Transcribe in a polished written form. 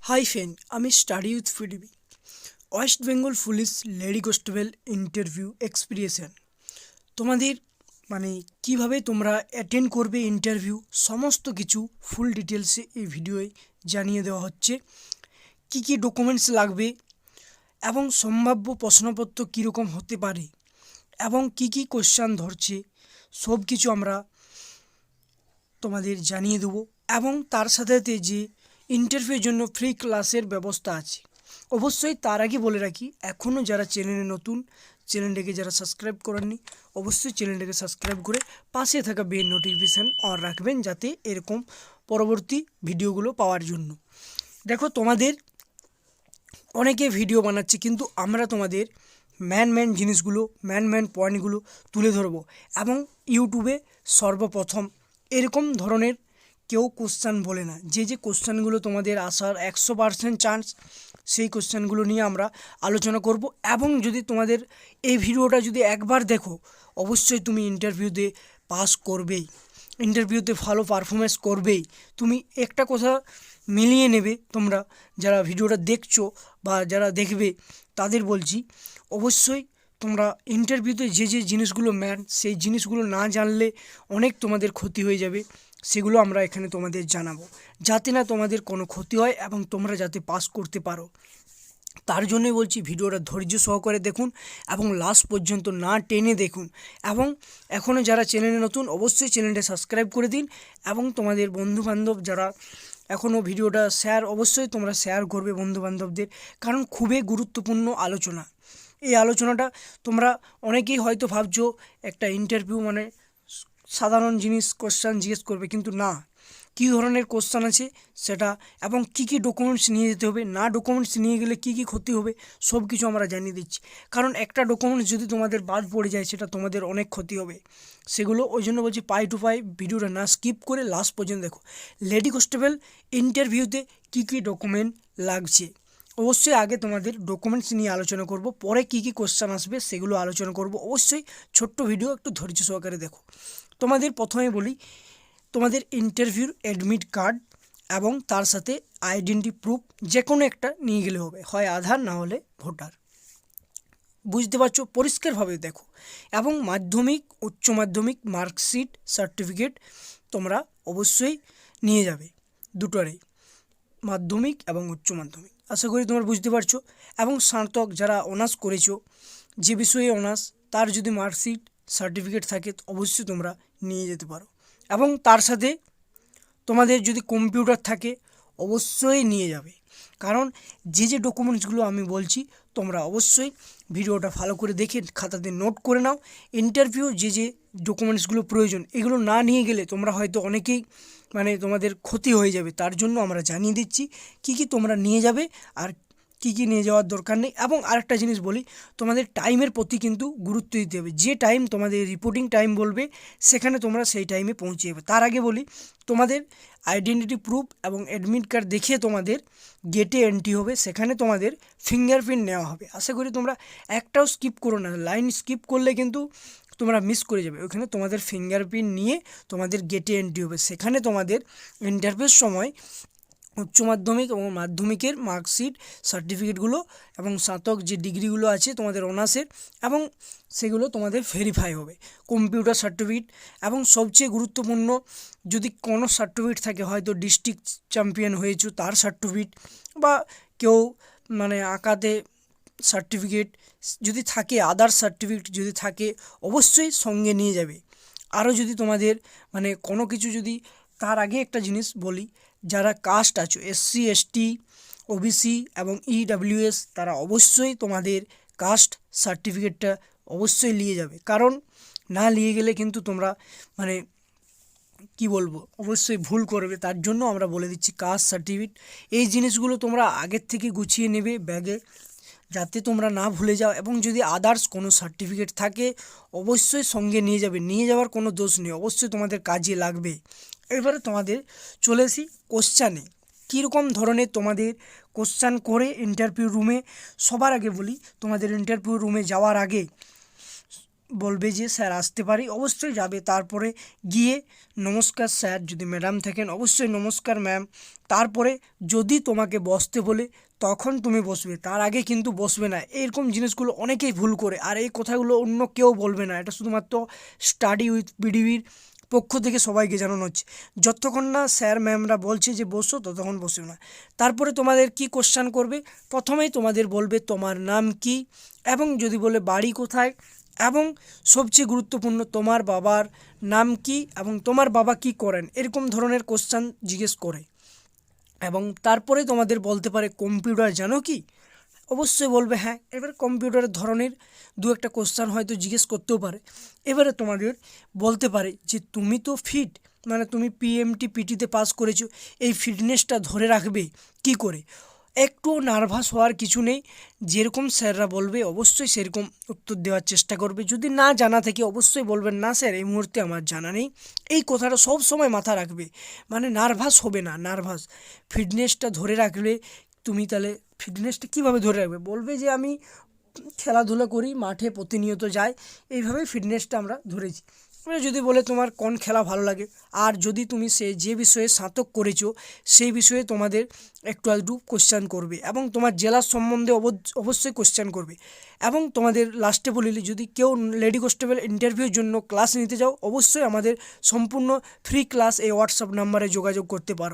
High friend, আমি study with ফিডিবি। West Bengal police lady constable interview experience তোমাদের কিভাবে তোমরা অ্যাটেন্ড করবে ইন্টারভিউ, সমস্ত কিছু ফুল ডিটেলসে এই ভিডিওয়ে জানিয়ে দেওয়া হচ্ছে। কি কি ডকুমেন্টস লাগবে এবং সম্ভাব্য প্রশ্নপত্র কীরকম হতে পারে এবং কি কি কোশ্চান ধরছে, সব কিছু আমরা তোমাদের জানিয়ে দেবো। এবং তার সাথে সাথে যে ইন্টারভিউর জন্য ফ্রি ক্লাসের ব্যবস্থা আছে। অবশ্যই তার আগে বলে রাখি, এখনও যারা চ্যানেলে নতুন, চ্যানেলটাকে যারা সাবস্ক্রাইব করেননি, অবশ্যই চ্যানেলটাকে সাবস্ক্রাইব করে পাশে থাকা বেল নোটিফিকেশান অন রাখবেন, যাতে এরকম পরবর্তী ভিডিওগুলো পাওয়ার জন্য। দেখো, তোমাদের অনেকে ভিডিও বানাচ্ছে, কিন্তু আমরা তোমাদের ম্যান জিনিসগুলো, ম্যান পয়েন্টগুলো তুলে ধরবো। এবং ইউটিউবে সর্বপ্রথম এরকম ধরনের কেউ কোশ্চান বলে না। যে কোশ্চানগুলো তোমাদের আসার 100% চান্স, সেই কোশ্চানগুলো নিয়ে আমরা আলোচনা করব। এবং যদি তোমাদের এই ভিডিওটা যদি একবার দেখো, অবশ্যই তুমি ইন্টারভিউতে পাস করবেই, ইন্টারভিউতে ভালো পারফরমেন্স করবেই। তুমি একটা কথা মিলিয়ে নেবে, তোমরা যারা ভিডিওটা দেখছো বা যারা দেখবে তাদের বলছি, অবশ্যই তোমরা ইন্টারভিউতে যে জিনিসগুলো সেই জিনিসগুলো না জানলে অনেক তোমাদের ক্ষতি হয়ে যাবে। সেগুলো আমরা এখানে তোমাদের জানাবো, যাতে না তোমাদের কোনো ক্ষতি হয় এবং তোমরা যাতে পাস করতে পারো। তার জন্যই বলছি, ভিডিওটা ধৈর্য সহকারে দেখুন এবং লাস্ট পর্যন্ত না টেনে দেখুন। এবং এখনও যারা চ্যানেলে নতুন, অবশ্যই চ্যানেলটা সাবস্ক্রাইব করে দিন। এবং তোমাদের বন্ধুবান্ধব যারা এখনও ভিডিওটা অবশ্যই তোমরা শেয়ার করবে বন্ধুবান্ধবদের, কারণ খুবই গুরুত্বপূর্ণ আলোচনা। এই আলোচনাটা তোমরা অনেকেই হয়তো ভাবছো একটা ইন্টারভিউ সাধারণ জিনিস কোশ্চেন জিজ্ঞেস করবে, কিন্তু না, কী ধরনের কোশ্চেন আছে সেটা, এবং কি কি ডকুমেন্টস নিয়ে যেতে হবে, না ডকুমেন্টস নিয়ে গেলে কি কি ক্ষতি হবে, সব কিছু আমরা জানিয়ে দিচ্ছি। কারণ একটা ডকুমেন্টস যদি তোমাদের বাদ পড়ে যায়, সেটা তোমাদের অনেক ক্ষতি হবে। সেগুলো ওই জন্য বলছি, পাই টু পাই ভিডিওটা না স্কিপ করে লাস্ট পর্যন্ত দেখো। লেডি কনস্টেবল ইন্টারভিউতে কী কী ডকুমেন্ট লাগছে, অবশ্যই আগে তোমাদের ডকুমেন্টস নিয়ে আলোচনা করব, পরে কি কি কোশ্চেন আসবে সেগুলো আলোচনা করব। অবশ্যই ছোট্ট ভিডিও, একটু ধৈর্য সহকারে দেখো। তোমাদের প্রথমে বলি, তোমাদের ইন্টারভিউর অ্যাডমিট কার্ড এবং তার সাথে আইডেন্টি প্রুফ যে কোনো একটা নিয়ে গেলে হবে, হয় আধার না হলে ভোটার। বুঝতে পারছো? পরিষ্কারভাবে দেখো। এবং মাধ্যমিক, উচ্চ মাধ্যমিক মার্কশিট, সার্টিফিকেট তোমরা অবশ্যই নিয়ে যাবে, দুটোরই, মাধ্যমিক এবং উচ্চ মাধ্যমিক। আশা করি তোমরা বুঝতে পারছো। এবং স্নাতক যারা অনার্স করেছো, যে বিষয়ে অনার্স, তার যদি মার্কশিট, সার্টিফিকেট থাকে অবশ্যই তোমরা নিয়ে যেতে পারো। এবং তার সাথে তোমাদের যদি কম্পিউটার থাকে অবশ্যই নিয়ে যাবে। কারণ যে ডকুমেন্টসগুলো আমি বলছি, তোমরা অবশ্যই ভিডিওটা ভালো করে দেখে খাতাতে নোট করে নাও। ইন্টারভিউ যে ডকুমেন্টসগুলো প্রয়োজন, এগুলো না নিয়ে গেলে তোমরা হয়তো অনেকেই তোমাদের ক্ষতি হয়ে যাবে। তার জন্য আমরা জানিয়ে দিচ্ছি কি কি তোমরা নিয়ে যাবে আর কী কী নিয়ে যাওয়ার দরকার নেই। এবং আরেকটা জিনিস বলি, তোমাদের টাইমের প্রতি কিন্তু গুরুত্ব দিতে হবে। যে টাইম তোমাদের রিপোর্টিং টাইম বলবে, সেখানে তোমরা সেই টাইমে পৌঁছে যাবে। তার আগে বলি, তোমাদের আইডেন্টিটি প্রুফ এবং অ্যাডমিট কার্ড দেখিয়ে তোমাদের গেটে এন্ট্রি হবে, সেখানে তোমাদের ফিঙ্গারপ্রিন্ট নেওয়া হবে। আশা করি তোমরা একটাও স্কিপ করো না, লাইন স্কিপ করলে কিন্তু তোমরা মিস করে যাবে। ওখানে তোমাদের ফিঙ্গারপ্রিন্ট নিয়ে তোমাদের গেটে এন্ট্রি হবে, সেখানে তোমাদের ইন্টারভিউর সময় উচ্চ মাধ্যমিক এবং মাধ্যমিকের মার্কশিট, সার্টিফিকেটগুলো এবং স্নাতক যে ডিগ্রিগুলো আছে তোমাদের অনার্সের, এবং সেগুলো তোমাদের ভেরিফাই হবে। কম্পিউটার সার্টিফিকেট, এবং সবচেয়ে গুরুত্বপূর্ণ যদি কোনো সার্টিফিকেট থাকে, হয়তো ডিস্ট্রিক্ট চ্যাম্পিয়ন হয়েছো তার সার্টিফিকেট, বা কেউ আঁকাতে সার্টিফিকেট যদি থাকে, আদার সার্টিফিকেট যদি থাকে, অবশ্যই সঙ্গে নিয়ে যাবে। আরও যদি তোমাদের কোনো কিছু যদি, তার আগে একটা জিনিস বলি, যারা কাস্ট আছো, SC ST OBC এবং EWS, তারা অবশ্যই তোমাদের কাস্ট সার্টিফিকেটটা অবশ্যই নিয়ে যাবে। কারণ না নিয়ে গেলে কিন্তু তোমরা কি বলবো, অবশ্যই ভুল করবে। তার জন্য আমরা বলে দিচ্ছি, কাস্ট সার্টিফিকেট, এই জিনিসগুলো তোমরা আগের থেকে গুছিয়ে নেবে ব্যাগে, যাতে তোমরা না ভুলে যাও। এবং যদি আদার্স কোনো সার্টিফিকেট থাকে অবশ্যই সঙ্গে নিয়ে যাবে, নিয়ে যাওয়ার কোনো দোষ নেই, অবশ্যই তোমাদের কাজে লাগবে। এবারে তোমাদের চলে আসি কোশ্চানে, কীরকম ধরনের তোমাদের কোশ্চান করে ইন্টারভিউ রুমে। সবার আগে বলি, তোমাদের ইন্টারভিউ রুমে যাওয়ার আগে বলবে যে স্যার আসতে পারি, অবশ্যই যাবে। তারপরে গিয়ে নমস্কার স্যার, যদি ম্যাডাম থাকেন অবশ্যই নমস্কার ম্যাম। তারপরে যদি তোমাকে বসতে বলে তখন তুমি বসবে, তার আগে কিন্তু বসবে না। এরকম জিনিসগুলো অনেকেই ভুল করে, আর এই কথাগুলো অন্য কেউ বলবে না, এটা শুধুমাত্র স্টাডি উইথ বিডিবির পক্ষ থেকে সবাইকে জানানো হচ্ছে। যতক্ষণ না স্যার ম্যামরা বলছে যে বসো, ততক্ষণ বসো না। তারপরে তোমাদের কি কোশ্চেন করবে, প্রথমেই তোমাদের বলবে তোমার নাম কি, এবং যদি বলে বাড়ি কোথায়, এবং সবচেয়ে গুরুত্বপূর্ণ তোমার বাবার নাম কি এবং তোমার বাবা কি করেন, এরকম ধরনের কোশ্চেন জিজ্ঞেস করে। এবং তারপরে তোমাদের বলতে পারে কম্পিউটার জানো কি, অবশ্যই বলবে হ্যাঁ। এবার কম্পিউটারের ধরনের দু একটা কোশ্চেন হয়তো জিজ্ঞেস করতেও পারে। এবারে তোমাদের বলতে পারে যে তুমি তো ফিট, মানে তুমি পিএমটি পিটিতে পাস করেছো, এই ফিটনেসটা ধরে রাখবে কি করে। একটুও নার্ভাস হওয়ার কিছু নেই, যেরকম স্যাররা বলবে অবশ্যই সেরকম উত্তর দেওয়ার চেষ্টা করবে। যদি না জানা থাকে অবশ্যই বলবেন না স্যার এই মুহূর্তে আমার জানা নেই। এই কথাটা সব সময় মাথা রাখবে, মানে নার্ভাস হবে না। নার্ভাস ফিটনেসটা ধরে রাখলে তুমি তাহলে ফিটনেসটা কীভাবে ধরে রাখবে, বলবে যে আমি খেলাধুলা করি, মাঠে প্রতিনিয়ত যাই, এইভাবেই ফিটনেসটা আমরা ধরেছি। এবারে যদি বলে তোমার কোন খেলা ভালো লাগে, আর যদি তুমি যে বিষয়ে স্নাতক করেছো সেই বিষয়ে তোমাদের একটু আধটু কোশ্চেন করবে, এবং তোমার জেলার সম্বন্ধে অবশ্যই কোশ্চেন করবে। এবং তোমাদের লাস্টে বলিলে যদি কেউ লেডি কনস্টেবল ইন্টারভিউর জন্য ক্লাস নিতে যাও, অবশ্যই আমাদের সম্পূর্ণ ফ্রি ক্লাস এই হোয়াটসঅ্যাপ নাম্বারে যোগাযোগ করতে পারো।